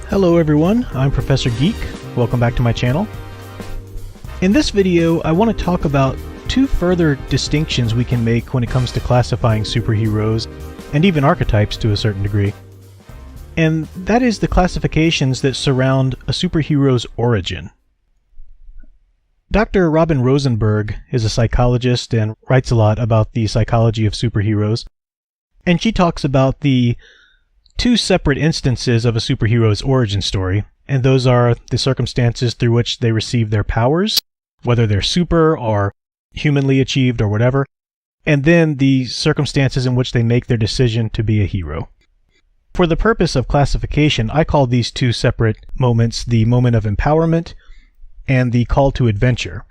Hello everyone, I'm Professor Geek. Welcome back to my channel. In this video, I want to talk about two further distinctions we can make when it comes to classifying superheroes, and even archetypes to a certain degree. And that is the classifications that surround a superhero's origin. Dr. Robin Rosenberg is a psychologist and writes a lot about the psychology of superheroes, and she talks about the two separate instances of a superhero's origin story, and those are the circumstances through which they receive their powers, whether they're super or humanly achieved or whatever, and then the circumstances in which they make their decision to be a hero. For the purpose of classification, I call these two separate moments the moment of empowerment and the call to adventure,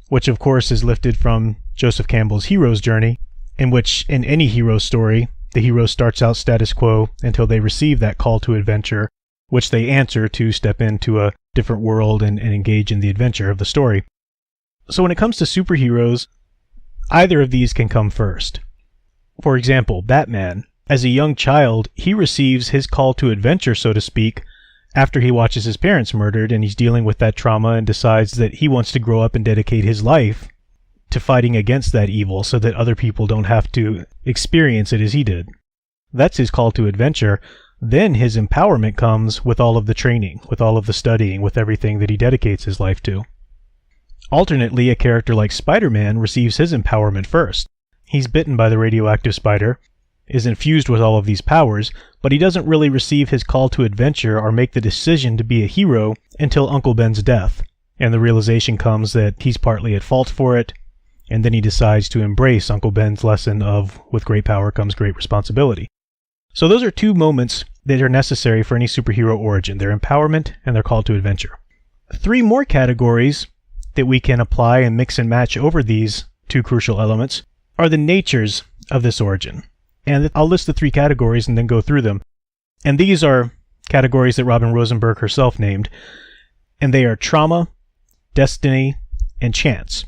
which of course is lifted from Joseph Campbell's hero's journey, in which in any hero story, the hero starts out status quo until they receive that call to adventure, which they answer to step into a different world and engage in the adventure of the story. So when it comes to superheroes, either of these can come first. For example, Batman. As a young child, he receives his call to adventure, so to speak, after he watches his parents murdered and he's dealing with that trauma and decides that he wants to grow up and dedicate his life to fighting against that evil so that other people don't have to experience it as he did. That's his call to adventure. Then his empowerment comes with all of the training, with all of the studying, with everything that he dedicates his life to. Alternately, a character like Spider-Man receives his empowerment first. He's bitten by the radioactive spider, is infused with all of these powers, but he doesn't really receive his call to adventure or make the decision to be a hero until Uncle Ben's death, and the realization comes that he's partly at fault for it, and then he decides to embrace Uncle Ben's lesson of, with great power comes great responsibility. So those are two moments that are necessary for any superhero origin, their empowerment and their call to adventure. Three more categories that we can apply and mix and match over these two crucial elements are the natures of this origin. And I'll list the three categories and then go through them. And these are categories that Robin Rosenberg herself named, and they are trauma, destiny, and chance.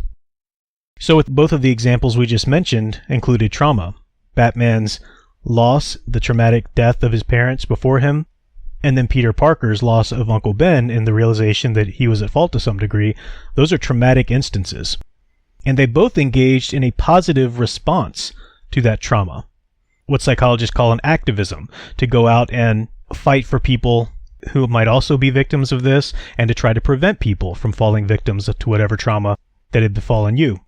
So with both of the examples we just mentioned included trauma. Batman's loss, the traumatic death of his parents before him, and then Peter Parker's loss of Uncle Ben and the realization that he was at fault to some degree. Those are traumatic instances. And they both engaged in a positive response to that trauma. What psychologists call an activism, to go out and fight for people who might also be victims of this, and to try to prevent people from falling victims to whatever trauma that had befallen you.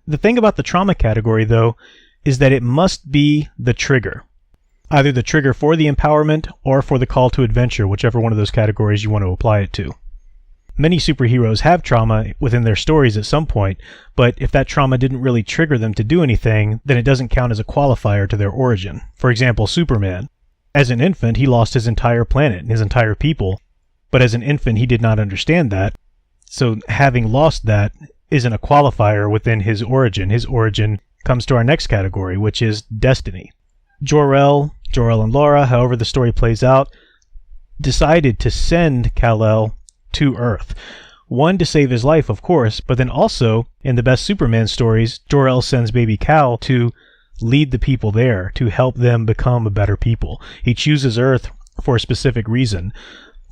The thing about the trauma category, though, is that it must be the trigger. Either the trigger for the empowerment or for the call to adventure, whichever one of those categories you want to apply it to. Many superheroes have trauma within their stories at some point, but if that trauma didn't really trigger them to do anything, then it doesn't count as a qualifier to their origin. For example, Superman. As an infant, he lost his entire planet and his entire people, but as an infant, he did not understand that. So having lost that isn't a qualifier within his origin. His origin comes to our next category, which is destiny. Jor-El and Laura, however the story plays out, decided to send Kal-El to Earth. One, to save his life, of course, but then also, in the best Superman stories, Jor-El sends baby Kal to lead the people there, to help them become a better people. He chooses Earth for a specific reason,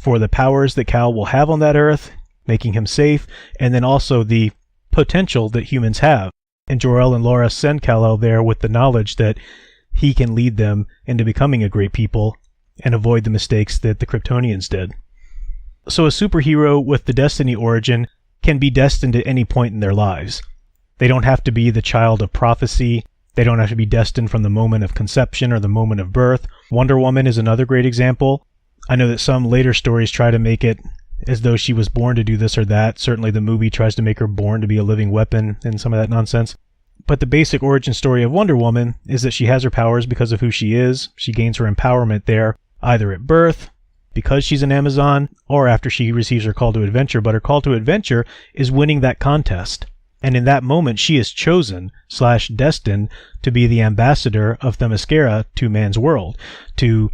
for the powers that Kal will have on that Earth, making him safe, and then also the potential that humans have. And Jor-El and Laura send Kal-El there with the knowledge that he can lead them into becoming a great people and avoid the mistakes that the Kryptonians did. So a superhero with the destiny origin can be destined at any point in their lives. They don't have to be the child of prophecy. They don't have to be destined from the moment of conception or the moment of birth. Wonder Woman is another great example. I know that some later stories try to make it as though she was born to do this or that. Certainly the movie tries to make her born to be a living weapon and some of that nonsense. But the basic origin story of Wonder Woman is that she has her powers because of who she is. She gains her empowerment there, either at birth, because she's an Amazon, or after she receives her call to adventure. But her call to adventure is winning that contest. And in that moment, she is chosen / destined to be the ambassador of Themyscira to man's world, to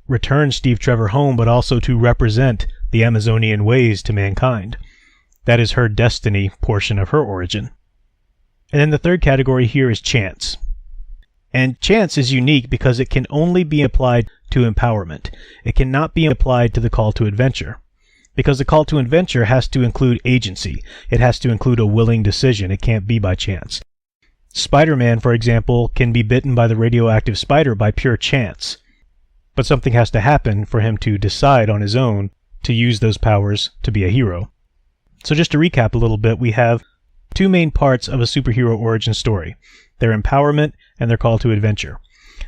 return Steve Trevor home, but also to represent the Amazonian ways to mankind. That is her destiny portion of her origin. And then the third category here is chance. And chance is unique because it can only be applied to empowerment. It cannot be applied to the call to adventure, because the call to adventure has to include agency. It has to include a willing decision. It can't be by chance. Spider-Man, for example, can be bitten by the radioactive spider by pure chance, but something has to happen for him to decide on his own to use those powers to be a hero. So just to recap a little bit, we have two main parts of a superhero origin story: their empowerment and their call to adventure.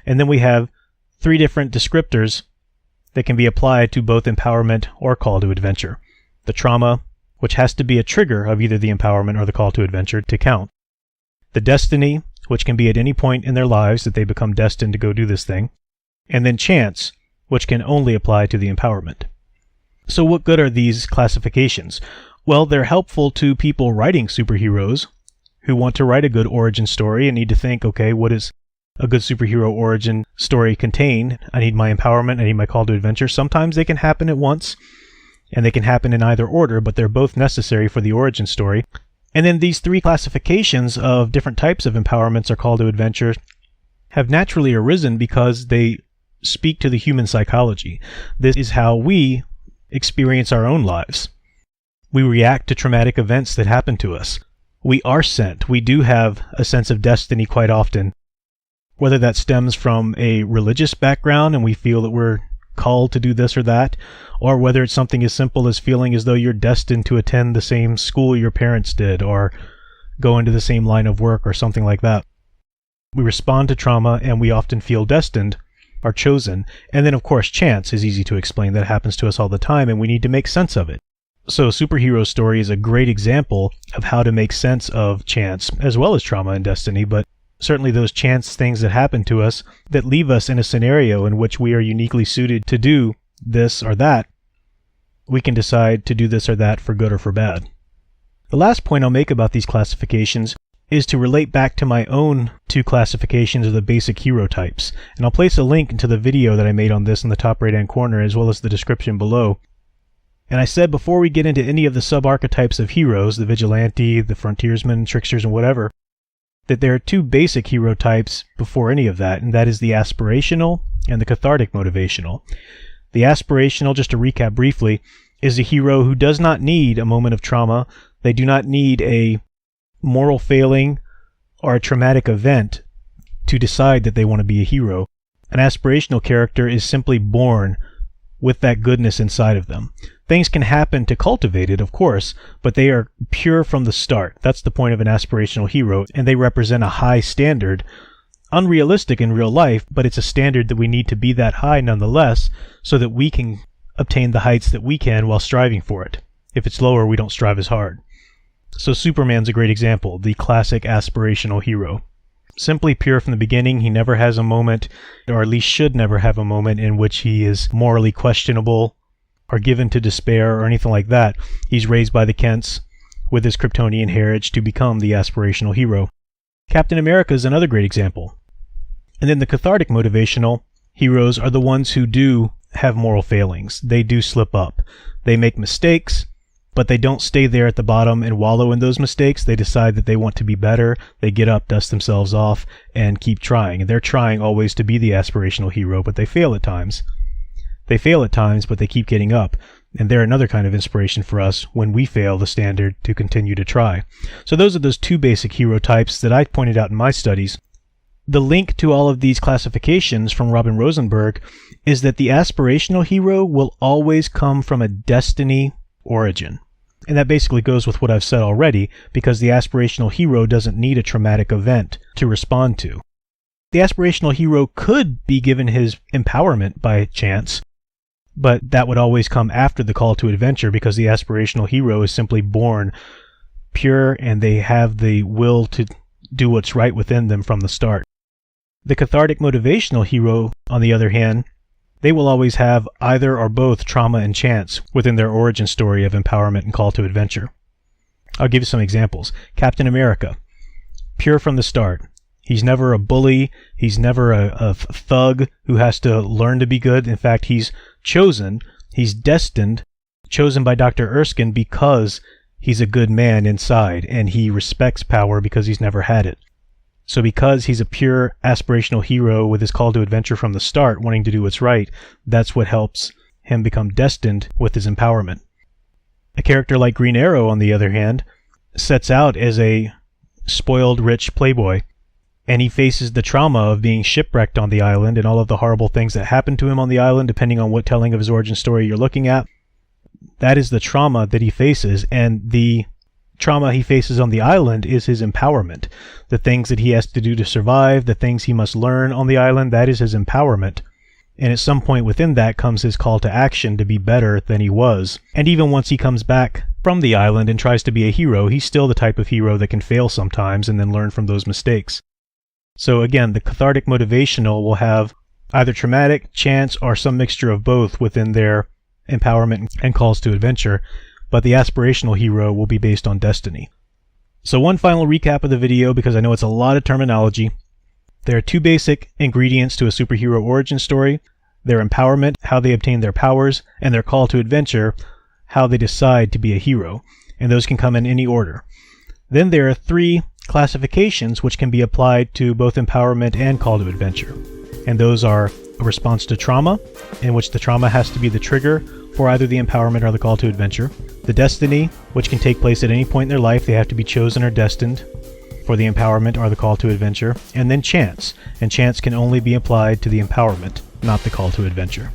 And then we have three different descriptors that can be applied to both empowerment or call to adventure. The trauma, which has to be a trigger of either the empowerment or the call to adventure to count. The destiny, which can be at any point in their lives that they become destined to go do this thing. And then chance, which can only apply to the empowerment. So what good are these classifications? Well, they're helpful to people writing superheroes who want to write a good origin story and need to think, okay, what does a good superhero origin story contain? I need my empowerment, I need my call to adventure. Sometimes they can happen at once, and they can happen in either order, but they're both necessary for the origin story. And then these three classifications of different types of empowerments or call to adventure have naturally arisen because they speak to the human psychology. This is how we experience our own lives. We react to traumatic events that happen to us. We are sent. We do have a sense of destiny quite often, whether that stems from a religious background and we feel that we're called to do this or that, or whether it's something as simple as feeling as though you're destined to attend the same school your parents did or go into the same line of work or something like that. We respond to trauma and we often feel destined, are chosen. And then of course chance is easy to explain. That happens to us all the time and we need to make sense of it. So a superhero story is a great example of how to make sense of chance as well as trauma and destiny, but certainly those chance things that happen to us that leave us in a scenario in which we are uniquely suited to do this or that, we can decide to do this or that for good or for bad. The last point I'll make about these classifications is to relate back to my own two classifications of the basic hero types. And I'll place a link to the video that I made on this in the top right hand corner as well as the description below. And I said before we get into any of the sub-archetypes of heroes, the vigilante, the frontiersman, tricksters, and whatever, that there are two basic hero types before any of that, and that is the aspirational and the cathartic motivational. The aspirational, just to recap briefly, is a hero who does not need a moment of trauma. They do not need a moral failing or a traumatic event to decide that they want to be a hero. An aspirational character is simply born with that goodness inside of them. Things can happen to cultivate it, of course, but they are pure from the start. That's the point of an aspirational hero, and they represent a high standard. Unrealistic in real life, but it's a standard that we need to be that high nonetheless, so that we can obtain the heights that we can while striving for it. If it's lower, we don't strive as hard. So Superman's a great example, the classic aspirational hero. Simply pure from the beginning, he never has a moment, or at least should never have a moment, in which he is morally questionable or given to despair or anything like that. He's raised by the Kents with his Kryptonian heritage to become the aspirational hero. Captain America is another great example. And then the cathartic motivational heroes are the ones who do have moral failings. They do slip up. They make mistakes, but they don't stay there at the bottom and wallow in those mistakes. They decide that they want to be better. They get up, dust themselves off, and keep trying. And they're trying always to be the aspirational hero, but they fail at times. They fail at times, but they keep getting up. And they're another kind of inspiration for us when we fail the standard to continue to try. So those are those two basic hero types that I pointed out in my studies. The link to all of these classifications from Robin Rosenberg is that the aspirational hero will always come from a destiny origin. And that basically goes with what I've said already, because the aspirational hero doesn't need a traumatic event to respond to. The aspirational hero could be given his empowerment by chance, but that would always come after the call to adventure, because the aspirational hero is simply born pure and they have the will to do what's right within them from the start. The cathartic motivational hero, on the other hand, they will always have either or both trauma and chance within their origin story of empowerment and call to adventure. I'll give you some examples. Captain America, pure from the start. He's never a bully. He's never a thug who has to learn to be good. In fact, he's chosen. He's destined, chosen by Dr. Erskine because he's a good man inside and he respects power because he's never had it. So because he's a pure aspirational hero with his call to adventure from the start, wanting to do what's right, that's what helps him become destined with his empowerment. A character like Green Arrow, on the other hand, sets out as a spoiled rich playboy, and he faces the trauma of being shipwrecked on the island and all of the horrible things that happened to him on the island, depending on what telling of his origin story you're looking at. That is the trauma that he faces, and the trauma he faces on the island is his empowerment. The things that he has to do to survive, the things he must learn on the island, that is his empowerment. And at some point within that comes his call to action to be better than he was. And even once he comes back from the island and tries to be a hero, he's still the type of hero that can fail sometimes and then learn from those mistakes. So again, the cathartic motivational will have either traumatic, chance, or some mixture of both within their empowerment and calls to adventure, but the aspirational hero will be based on destiny. So one final recap of the video, because I know it's a lot of terminology. There are two basic ingredients to a superhero origin story: their empowerment, how they obtain their powers, and their call to adventure, how they decide to be a hero. And those can come in any order. Then there are three classifications which can be applied to both empowerment and call to adventure. And those are a response to trauma, in which the trauma has to be the trigger for either the empowerment or the call to adventure. The destiny, which can take place at any point in their life. They have to be chosen or destined for the empowerment or the call to adventure. And then chance. And chance can only be applied to the empowerment, not the call to adventure.